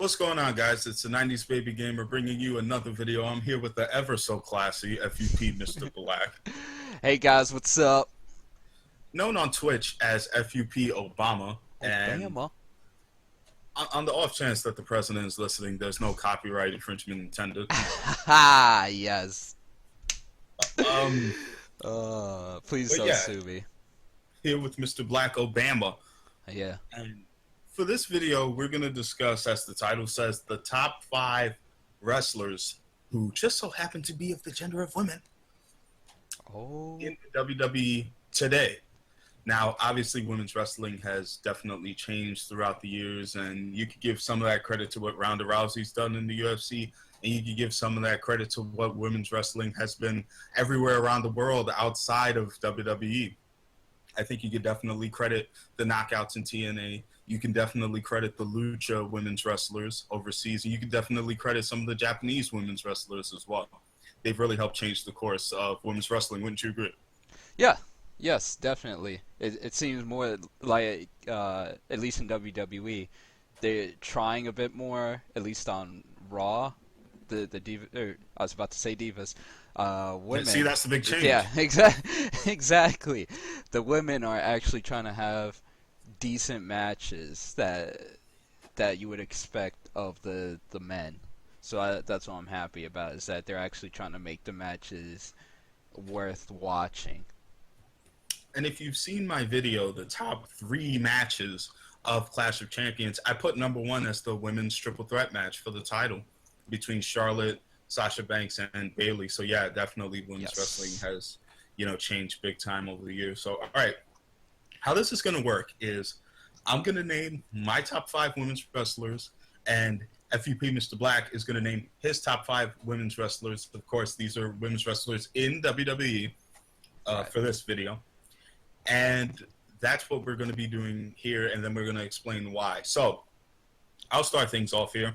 What's going on, guys? It's the 90s Baby Gamer bringing you another video. I'm here with the ever so classy FUP Mr. Black, Hey guys, what's up? known on Twitch as FUP Obama. And Obama. on the off chance that the president is listening, there's no copyright infringement intended. Ha! Yes. Um, Please but don't yeah, sue me. here with Mr. Black Obama. Yeah. And for this video, we're going to discuss, as the title says, the top 5 wrestlers who just so happen to be of the gender of women Oh. in the WWE today. Now, obviously, women's wrestling has definitely changed throughout the years, and you could give some of that credit to what Ronda Rousey's done in the UFC, and you could give some of that credit to what women's wrestling has been everywhere around the world outside of WWE. I think you could definitely credit the knockouts in TNA. You can definitely credit the Lucha women's wrestlers overseas, and you can definitely credit some of the Japanese women's wrestlers as well. They've really helped change the course of women's wrestling, wouldn't you agree? Yeah. Yes, definitely. It seems more like, at least in WWE, they're trying a bit more, at least on Raw. The diva, I was about to say divas. Women. See, that's the big change. Yeah, exactly. The women are actually trying to have decent matches that you would expect of the men. So that's what I'm happy about, is that they're actually trying to make the matches worth watching. And if you've seen my video, the top 3 matches of Clash of Champions, I put number 1 as the women's triple threat match for the title between Charlotte, Sasha Banks, and Bayley. So yeah, definitely women's wrestling has, changed big time over the years. So all right, how this is going to work is I'm going to name my top 5 women's wrestlers, and FUP Mr. Black is going to name his top 5 women's wrestlers. Of course, these are women's wrestlers in WWE for this video. And that's what we're going to be doing here, and then we're going to explain why. So I'll start things off here.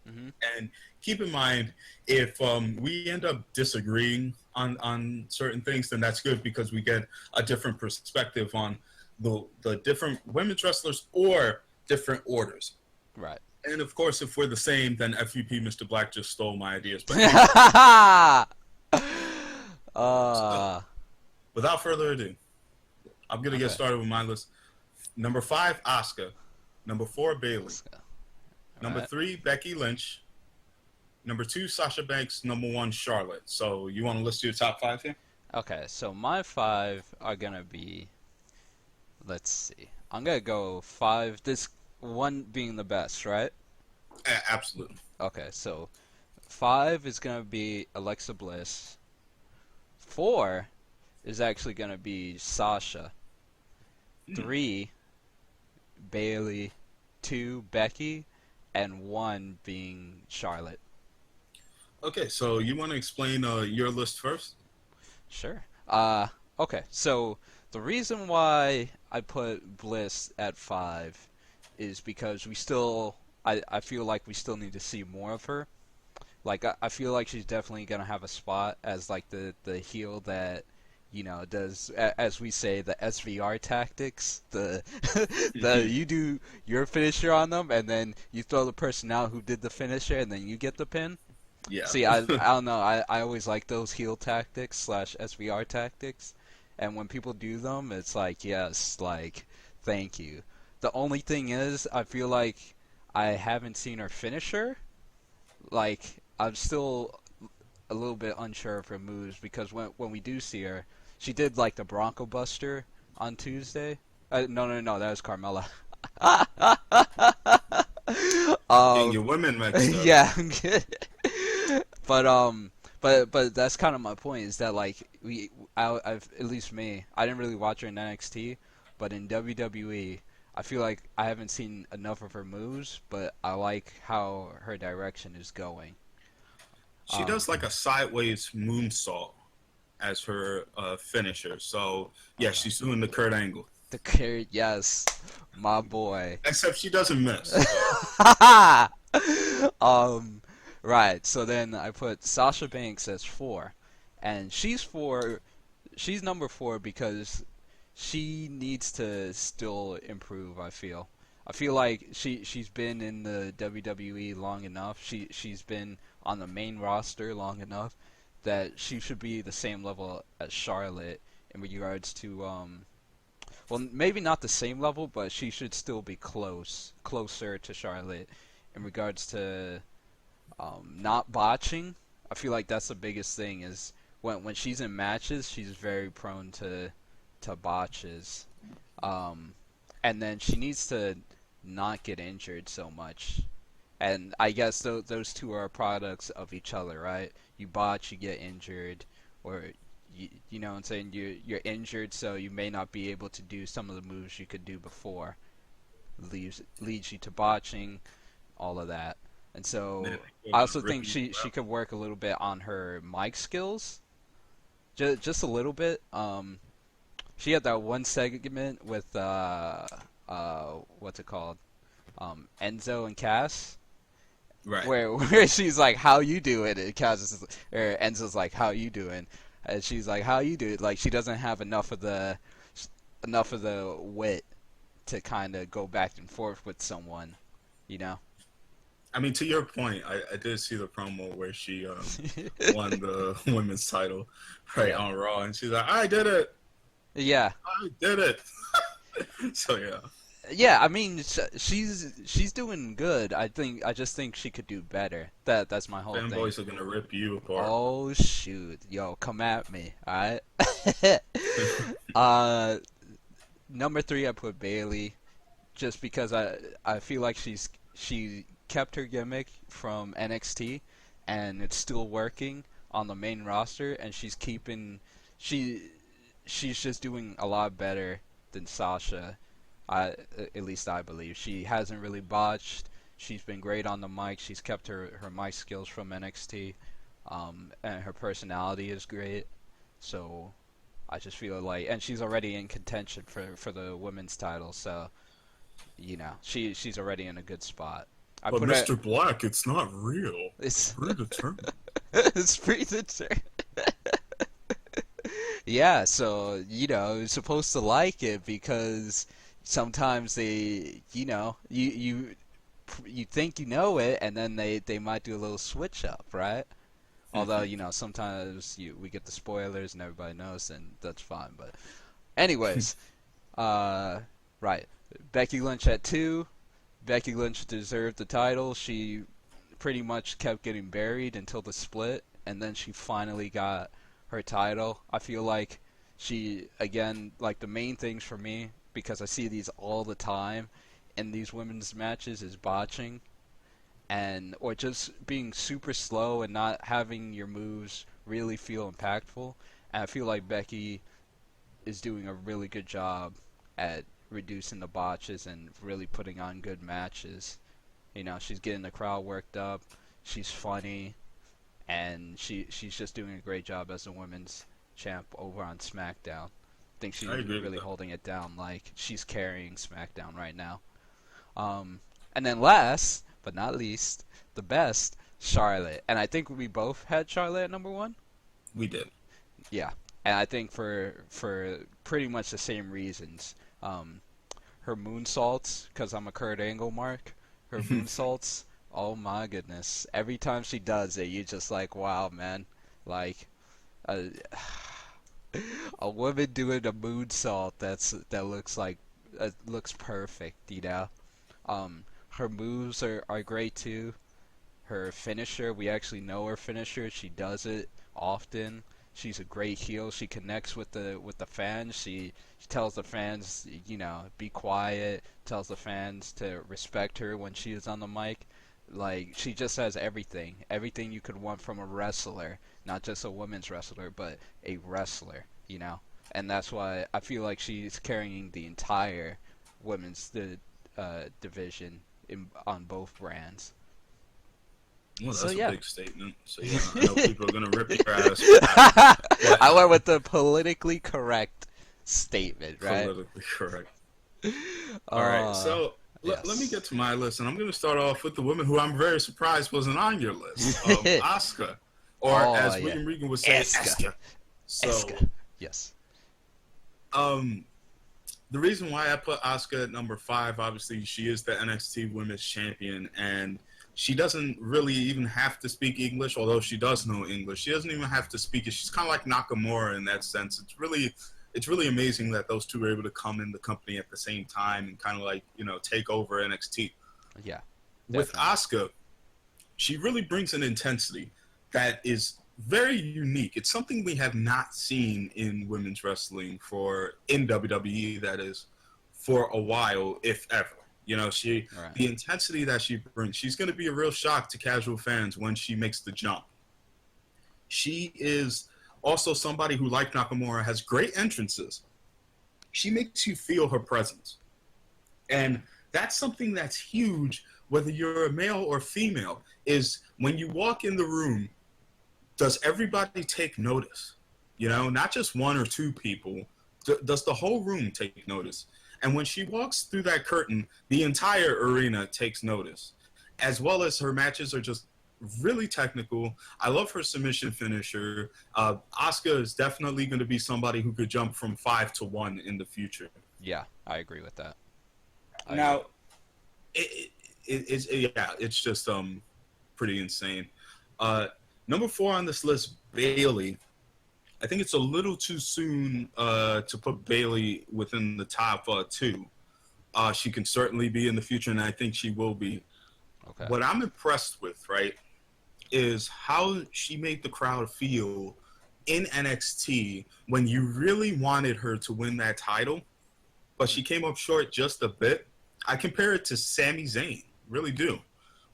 Mm-hmm. And keep in mind, if we end up disagreeing on certain things, then that's good, because we get a different perspective on the different women's wrestlers or different orders. Right. And of course, if we're the same, then FUP Mr. Black just stole my ideas. But so, without further ado, I'm going to get started with my list. Number 5, Asuka. Number 4, Bayley. Number 3, Becky Lynch. Number 2, Sasha Banks. Number 1, Charlotte. So you want to list your top 5 here? Okay, so my 5 are going to be, let's see. I'm going to go 5, this one being the best, right? Absolutely. Okay, so 5 is going to be Alexa Bliss. 4 is actually going to be Sasha. 3, Bayley. 2, Becky. And 1 being Charlotte. Okay, so you want to explain your list first? Sure. Okay, so the reason why I put Bliss at 5 is because I feel like we still need to see more of her. Like, I feel like she's definitely going to have a spot as, like, the heel that, does, as we say, the SVR tactics. You do your finisher on them, and then you throw the person out who did the finisher, and then you get the pin. Yeah. See, I don't know. I always like those heel tactics / SVR tactics, and when people do them, it's like, yes, like, thank you. The only thing is, I feel like I haven't seen her finisher. Like, I'm still a little bit unsure of her moves, because when we do see her, she did, like, the Bronco Buster on Tuesday. No, that was Carmella. Getting your women mixed up. Yeah. But that's kind of my point, is that, like, I've, at least me, I didn't really watch her in NXT, but in WWE, I feel like I haven't seen enough of her moves, but I like how her direction is going. She does like a sideways moonsault as her finisher. So, yeah, she's doing the Kurt Angle. The Kurt, yes, my boy. Except she doesn't miss. So. Right, so then I put Sasha Banks as 4. And she's number 4 because she needs to still improve, I feel. I feel like she's been in the WWE long enough. She's been on the main roster long enough that she should be the same level as Charlotte in regards to well, maybe not the same level, but she should still be closer to Charlotte in regards to not botching. I feel like that's the biggest thing is when she's in matches, she's very prone to botches. And then she needs to not get injured so much. And I guess those two are products of each other, right? You botch, you get injured, or you know what I'm saying? You're injured, so you may not be able to do some of the moves you could do before. Leads you to botching, all of that. And so I also think she could work a little bit on her mic skills, just a little bit. She had that one segment with what's it called? Enzo and Cass. Right. Where she's like, "How you doing?" And Cass is, or Enzo's like, "How you doing?" And she's like, "How you doing?" Like she doesn't have enough of the wit to kind of go back and forth with someone, you know. I mean, to your point, I did see the promo where she won the women's title right on Raw, and she's like, "I did it." Yeah. I did it. So yeah. Yeah, I mean, she's doing good. I just think she could do better. That's my whole thing. Fanboys are gonna rip you apart. Oh shoot, yo, come at me, all right? Number 3, I put Bailey, just because I feel like she kept her gimmick from NXT, and it's still working on the main roster, and she's just doing a lot better than Sasha. At least I believe. She hasn't really botched. She's been great on the mic. She's kept her mic skills from NXT, and her personality is great. So I just feel like, and she's already in contention for the women's title. So you know, she's already in a good spot. But Mr. Black, it's not real. It's predetermined. It's predetermined. Yeah, so you know, you're supposed to like it because sometimes they, you know, you think you know it, and then they might do a little switch up, right? Although, you know, sometimes we get the spoilers and everybody knows, and that's fine. But anyways, right, Becky Lynch at 2. Becky Lynch deserved the title. She pretty much kept getting buried until the split, and then she finally got her title. I feel like she, again, like the main things for me, because I see these all the time in these women's matches, is botching, or just being super slow and not having your moves really feel impactful. And I feel like Becky is doing a really good job at reducing the botches and really putting on good matches. You know, she's getting the crowd worked up. She's funny. And she's just doing a great job as a women's champ over on SmackDown. I think she's really holding it down. Like, she's carrying SmackDown right now. And then last but not least, the best, Charlotte. And I think we both had Charlotte at number 1. We did. Yeah, and I think for pretty much the same reasons. Her moonsaults, because I'm a Kurt Angle mark. Her moonsaults. Oh my goodness! Every time she does it, you're just like, wow, man. Like, a woman doing a moonsault that looks perfect, you know. Her moves are great too. Her finisher, we actually know her finisher. She does it often. She's a great heel. She connects with the fans. She tells the fans, you know, be quiet. Tells the fans to respect her when she is on the mic. Like, she just has everything you could want from a wrestler, not just a women's wrestler, but a wrestler, you know. And that's why I feel like she's carrying the entire women's division on both brands. Well, that's a big statement. So yeah, I know people are gonna rip your ass. I went with the politically correct statement, right? Politically correct. All right, so let me get to my list, and I'm gonna start off with the woman who I'm very surprised wasn't on your list, Asuka, or as William Regan would say, Asuka. So, Asuka. Yes. the reason why I put Asuka at number 5, obviously, she is the NXT Women's Champion, and she doesn't really even have to speak English, although she does know English. She doesn't even have to speak it. She's kind of like Nakamura in that sense. It's really amazing that those two were able to come in the company at the same time and kind of like, take over NXT. Yeah. With Definitely. Asuka, she really brings an intensity that is very unique. It's something we have not seen in women's wrestling in WWE, that is, for a while, if ever. Right. The intensity that she brings, she's going to be a real shock to casual fans when she makes the jump. She is also somebody who, like Nakamura, has great entrances. She makes you feel her presence. And that's something that's huge, whether you're a male or female, is when you walk in the room, does everybody take notice? Not just one or two people. Does the whole room take notice? And when she walks through that curtain, the entire arena takes notice, as well as her matches are just really technical. I love her submission finisher. Asuka is definitely going to be somebody who could jump from 5 to 1 in the future. Yeah, I agree with that. Now, it's just pretty insane. Number 4 on this list, Bayley. I think it's a little too soon to put Bayley within the top 2. She can certainly be in the future, and I think she will be. Okay. What I'm impressed with, right, is how she made the crowd feel in NXT when you really wanted her to win that title, but she came up short just a bit. I compare it to Sami Zayn, really do.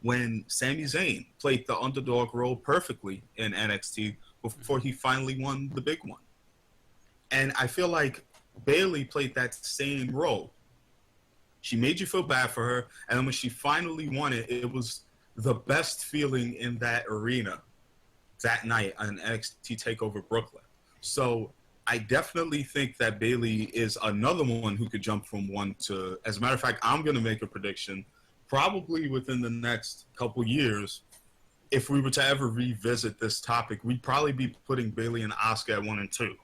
When Sami Zayn played the underdog role perfectly in NXT before he finally won the big one. And I feel like Bayley played that same role. She made you feel bad for her, and then when she finally won it, it was the best feeling in that arena that night on NXT TakeOver Brooklyn. So I definitely think that Bayley is another one who could jump from 1 to... As a matter of fact, I'm going to make a prediction, probably within the next couple years, if we were to ever revisit this topic, we'd probably be putting Bayley and Asuka at 1 and 2.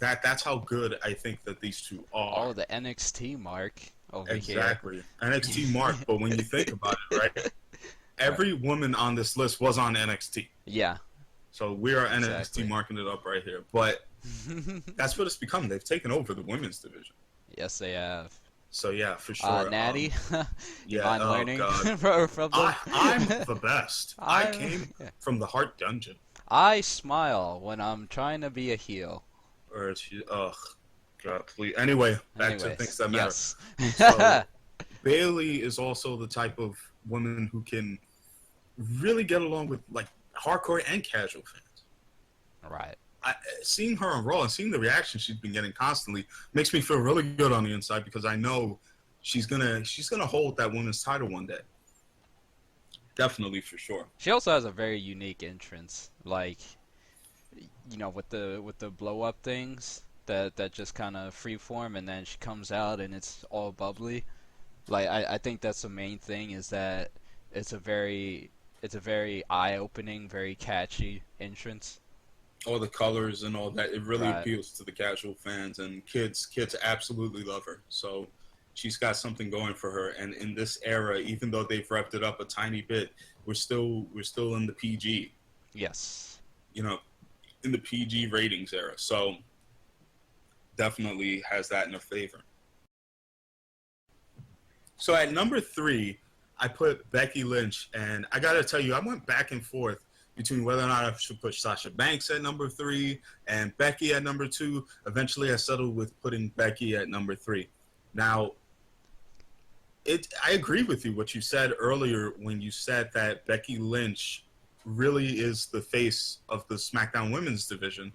That's how good I think that these two are. Oh, the NXT mark over Exactly. NXT mark, but when you think about it, right? Every woman on this list was on NXT. Yeah. So we are NXT marking it up right here. But that's what it's become. They've taken over the women's division. Yes, they have. So yeah, for sure. Natty, yeah, mind learning God. from them. I'm the best. I came from the Heart Dungeon. I smile when I'm trying to be a heel. Or she, God, please. Anyway, back to things that matter. Yes. So, Bayley is also the type of woman who can really get along with like hardcore and casual fans. Right. Seeing her on Raw and seeing the reaction she's been getting constantly makes me feel really good on the inside, because I know she's gonna hold that women's title one day. Definitely, for sure. She also has a very unique entrance, like, with the blow up things that just kind of freeform, and then she comes out and it's all bubbly. Like I think that's the main thing, is that it's a very eye opening, very catchy entrance. All the colors and all that, it really Right. appeals to the casual fans, and kids absolutely love her. So she's got something going for her. And in this era, even though they've revved it up a tiny bit, we're still in the PG. Yes. In the PG ratings era. So definitely has that in her favor. So at number 3, I put Becky Lynch, and I gotta tell you, I went back and forth between whether or not I should put Sasha Banks at number 3 and Becky at number 2. Eventually, I settled with putting Becky at number 3. Now, I agree with you, what you said earlier when you said that Becky Lynch really is the face of the SmackDown Women's division.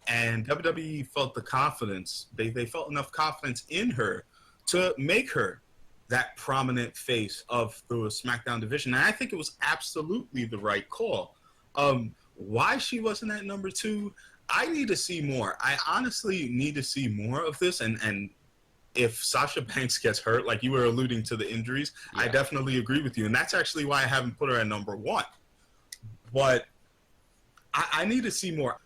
And WWE felt the confidence. They felt enough confidence in her to make her that prominent face of the SmackDown division. And I think it was absolutely the right call. Why she wasn't at number 2, I need to see more. I honestly need to see more of this. And if Sasha Banks gets hurt, like you were alluding to the injuries, yeah. I definitely agree with you. And that's actually why I haven't put her at number 1. But I need to see more.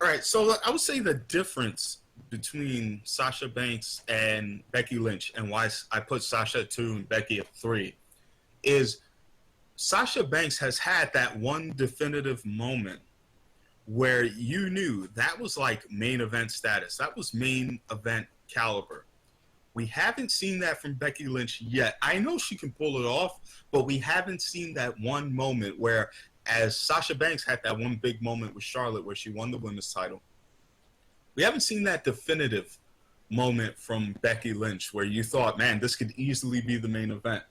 All right, so I would say the difference between Sasha Banks and Becky Lynch, and why I put Sasha at 2 and Becky at 3, is Sasha Banks has had that one definitive moment where you knew that was like main event status. That was main event caliber. We haven't seen that from Becky Lynch yet. I know she can pull it off, but we haven't seen that one moment where, as Sasha Banks had that one big moment with Charlotte where she won the women's title, we haven't seen that definitive moment from Becky Lynch where you thought, man, this could easily be the main event.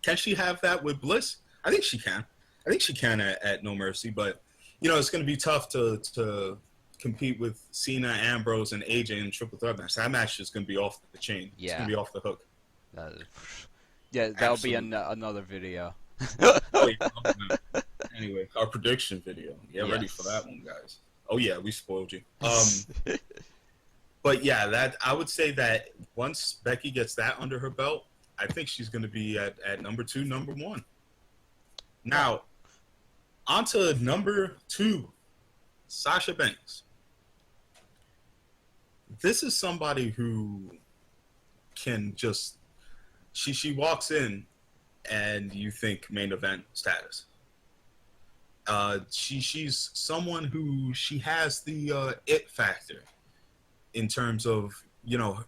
Can she have that with Bliss? I think she can. I think she can at No Mercy, but it's going to be tough to compete with Cena, Ambrose, and AJ in triple threat match. That match is going to be off the chain. Yeah. It's going to be off the hook. Yeah, that'll be another video. Anyway, our prediction video. Get ready for that one, guys. Oh yeah, we spoiled you. But yeah, that I would say that once Becky gets that under her belt, I think she's going to be at number 2, number 1. Now, on to number 2, Sasha Banks. This is somebody who can just she walks in and you think main event status. She's someone who she has the it factor in terms of,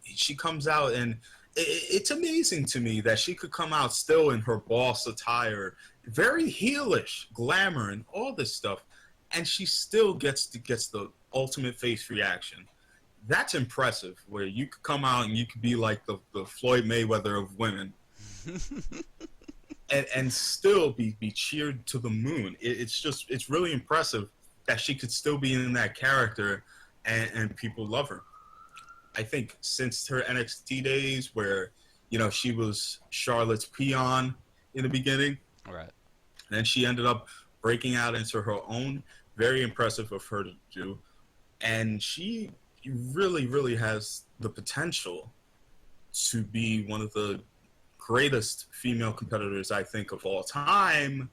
she comes out and it's amazing to me that she could come out still in her boss attire, very heelish, glamour and all this stuff, and she still gets the ultimate face reaction. That's impressive, where you could come out and you could be like the Floyd Mayweather of women and still be cheered to the moon. It's really impressive that she could still be in that character and people love her. I think since her NXT days where, she was Charlotte's peon in the beginning. Right. And then she ended up breaking out into her own. Very impressive of her to do. And she really, really has the potential to be one of the greatest female competitors, I think, of all time.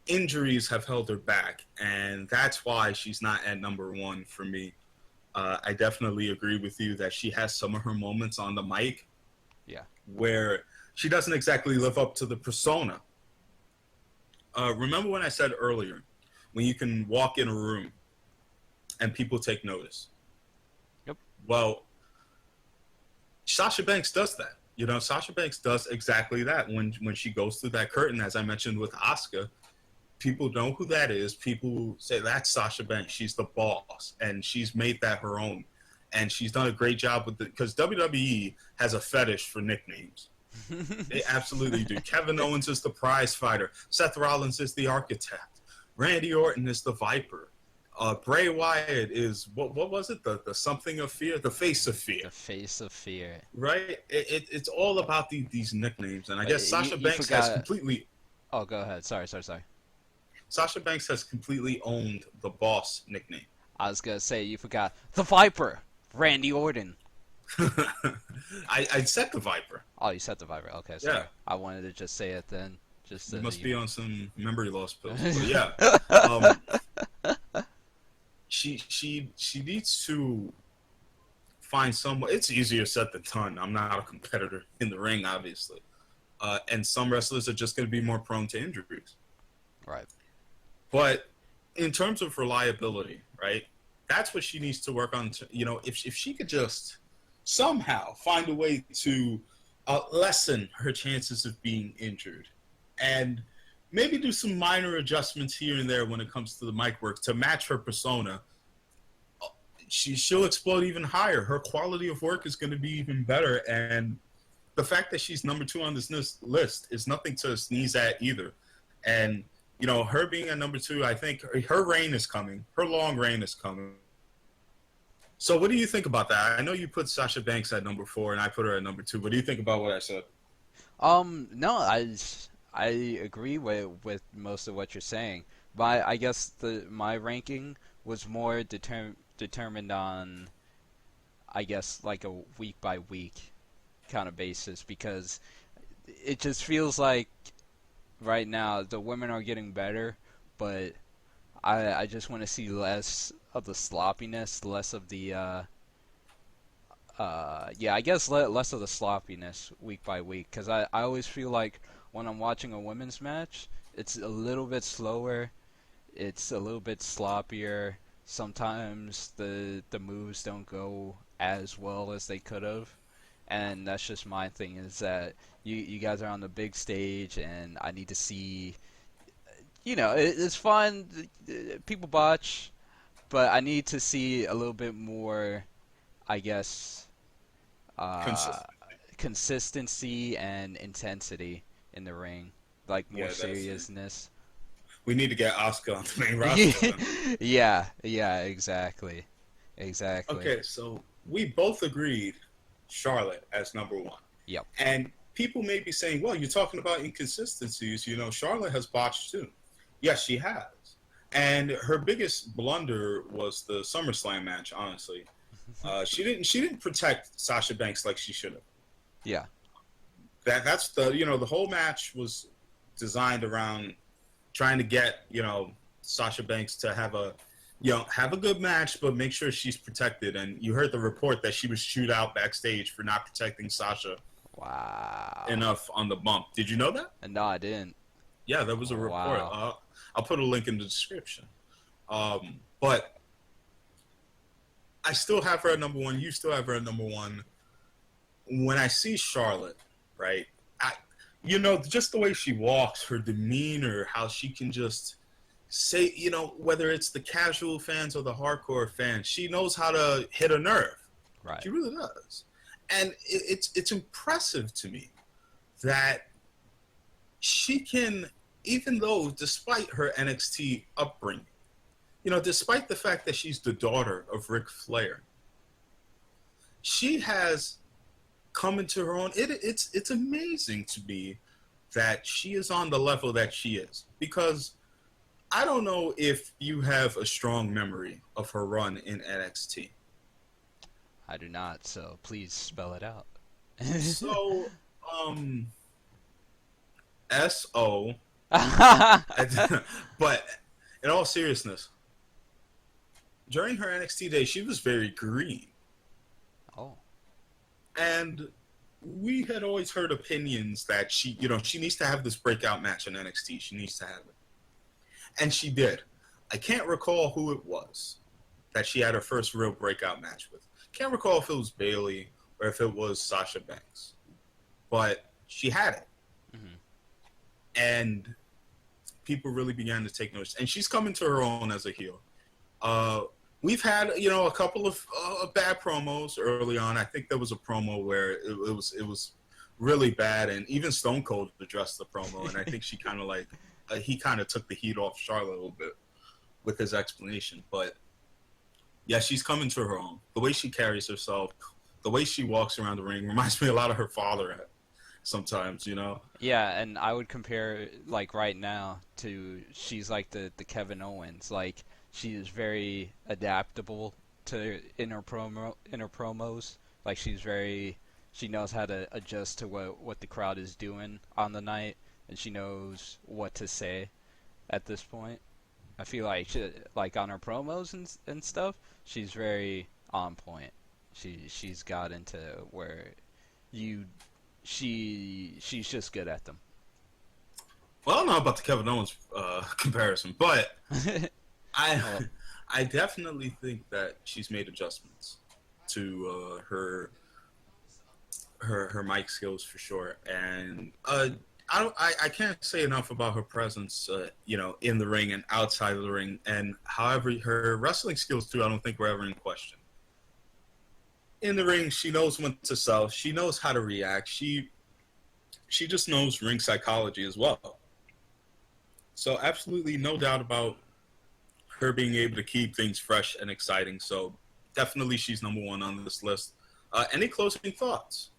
Injuries have held her back, and that's why she's not at number 1 for me. I definitely agree with you that she has some of her moments on the mic where she doesn't exactly live up to the persona. Remember when I said earlier, when you can walk in a room and people take notice? Yep. Well, Sasha Banks does that. Sasha Banks does exactly that. When she goes through that curtain, as I mentioned with Asuka, people know who that is. People say, that's Sasha Banks. She's the boss, and she's made that her own. And she's done a great job with it, because WWE has a fetish for nicknames. They absolutely do. Kevin Owens is the prize fighter. Seth Rollins is the architect. Randy Orton is the Viper. Bray Wyatt is, what was it? The something of fear? The face of fear. The face of fear. Right? It's all about these nicknames. And I guess Sasha Banks has completely... Oh, go ahead. Sorry. Sasha Banks has completely owned the boss nickname. I was going to say, you forgot the Viper, Randy Orton. I said the Viper. Oh, you said the Viper. Okay, sorry. Yeah. I wanted to just say it then. You must be on some memory loss pills. But yeah. She needs to find someone. It's easier said than done. I'm not a competitor in the ring, obviously. And some wrestlers are just going to be more prone to injuries. Right. But in terms of reliability, right, that's what she needs to work on. If she could just somehow find a way to lessen her chances of being injured and maybe do some minor adjustments here and there when it comes to the mic work to match her persona, she'll explode even higher. Her quality of work is going to be even better. And the fact that she's number 2 on this list is nothing to sneeze at either. And, her being at number 2, I think her reign is coming. Her long reign is coming. So what do you think about that? I know you put Sasha Banks at number 4 and I put her at number 2. What do you think about what I said? No, I agree with most of what you're saying. But I guess my ranking was more determined on, I guess, like a week by week kind of basis, because it just feels like right now the women are getting better, but I just want to see less of the sloppiness, less of the Yeah, I guess less of the sloppiness week by week, because I always feel like when I'm watching a women's match, it's a little bit slower, it's a little bit sloppier. Sometimes the moves don't go as well as they could have, and that's just my thing. Is that you guys are on the big stage, and I need to see. It's fun. People botch, but I need to see a little bit more. I guess uh, Consistent. consistency and intensity in the ring, like more Yeah, that's it. seriousness. We need to get Oscar on the main roster then. Yeah, yeah, exactly, exactly. Okay, so we both agreed Charlotte as number one. Yep. And people may be saying, well, you're talking about inconsistencies. Charlotte has botched too. Yes, she has. And her biggest blunder was the SummerSlam match, honestly. She didn't protect Sasha Banks like she should have. Yeah. That's the whole match was designed around trying to get, Sasha Banks to have a good match, but make sure she's protected. And you heard the report that she was chewed out backstage for not protecting Sasha Wow. enough on the bump. Did you know that? And no, I didn't. Yeah, there was a report. Wow. I'll put a link in the description. But I still have her at number one. You still have her at number one. When I see Charlotte, right, just the way she walks, her demeanor, how she can just say, whether it's the casual fans or the hardcore fans, she knows how to hit a nerve. Right. She really does. And it's impressive to me that she can, even though despite her NXT upbringing, despite the fact that she's the daughter of Ric Flair, she has come into her own. It's amazing to me that she is on the level that she is, because I don't know if you have a strong memory of her run in NXT. I do not, so please spell it out. So, SO, but in all seriousness, during her NXT days, she was very green. Oh. And we had always heard opinions that she needs to have this breakout match in NXT. She needs to have it. And she did. I can't recall who it was that she had her first real breakout match with. Can't recall if it was Bayley or if it was Sasha Banks. But she had it. Mm-hmm. And people really began to take notice. And she's coming to her own as a heel. We've had, a couple of bad promos early on. I think there was a promo where it was really bad, and even Stone Cold addressed the promo, and I think she kind of he kind of took the heat off Charlotte a little bit with his explanation. But yeah, she's coming to her own. The way she carries herself, the way she walks around the ring reminds me a lot of her father sometimes, Yeah, and I would compare right now to she's like the Kevin Owens. She is very adaptable to in her promos. She knows how to adjust to what the crowd is doing on the night, and she knows what to say at this point. I feel like on her promos and stuff, she's very on point. She's got into where she's just good at them. Well, I don't know about the Kevin Owens comparison, but I Well, I definitely think that she's made adjustments to her mic skills for sure, and I can't say enough about her presence, in the ring and outside of the ring, and however her wrestling skills too. I don't think were ever in question. In the ring, she knows when to sell. She knows how to react. She just knows ring psychology as well. So absolutely no doubt about her being able to keep things fresh and exciting. So definitely she's number one on this list. Any closing thoughts?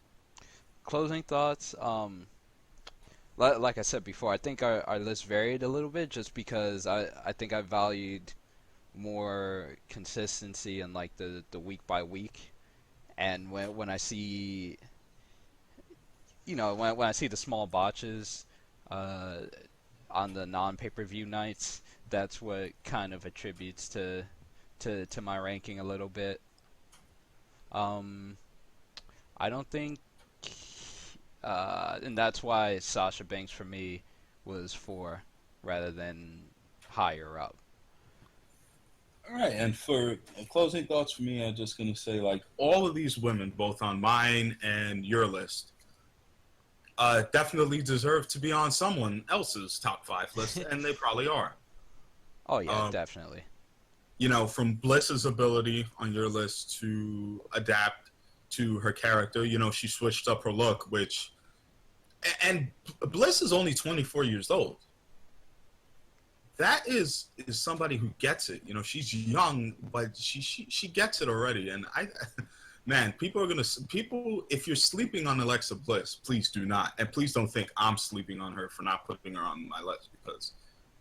closing thoughts. Like I said before, I think our list varied a little bit just because I think I valued more consistency and the week by week. And when I see when I see the small botches uh, on the non pay-per-view nights, that's what kind of attributes to my ranking a little bit. Um, I don't think, and that's why Sasha Banks for me was 4 rather than higher up. All right, and for closing thoughts for me, I'm just gonna say like all of these women, both on mine and your list, definitely deserve to be on someone else's top 5 list, and they probably are. Oh yeah, Um, definitely. you know, from Bliss's ability on your list to adapt to her character, you know, she switched up her look, which, and Bliss is only 24 years old. That is somebody who gets it. You know, she's young, but she gets it already. And man, people are gonna people. If you're sleeping on Alexa Bliss, please do not, and please don't think I'm sleeping on her for not putting her on my list, because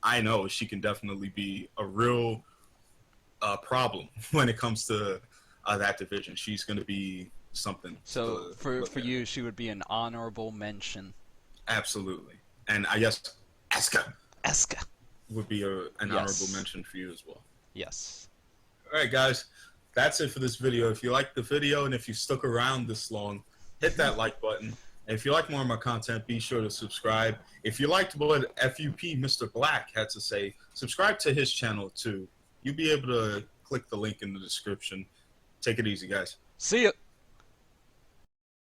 I know she can definitely be a real problem when it comes to that division. She's going to be something. So To for look at. you, she would be an honorable mention. Absolutely, and I guess Asuka Eska. would be an honorable Yes. mention for you as well. Yes. All right, guys, that's it for this video. If you liked the video and if you stuck around this long, hit that like button. And if you like more of my content, be sure to subscribe. If you liked what FUPMrBlack had to say, subscribe to his channel too. You'll be able to click the link in the description. Take it easy, guys. See ya.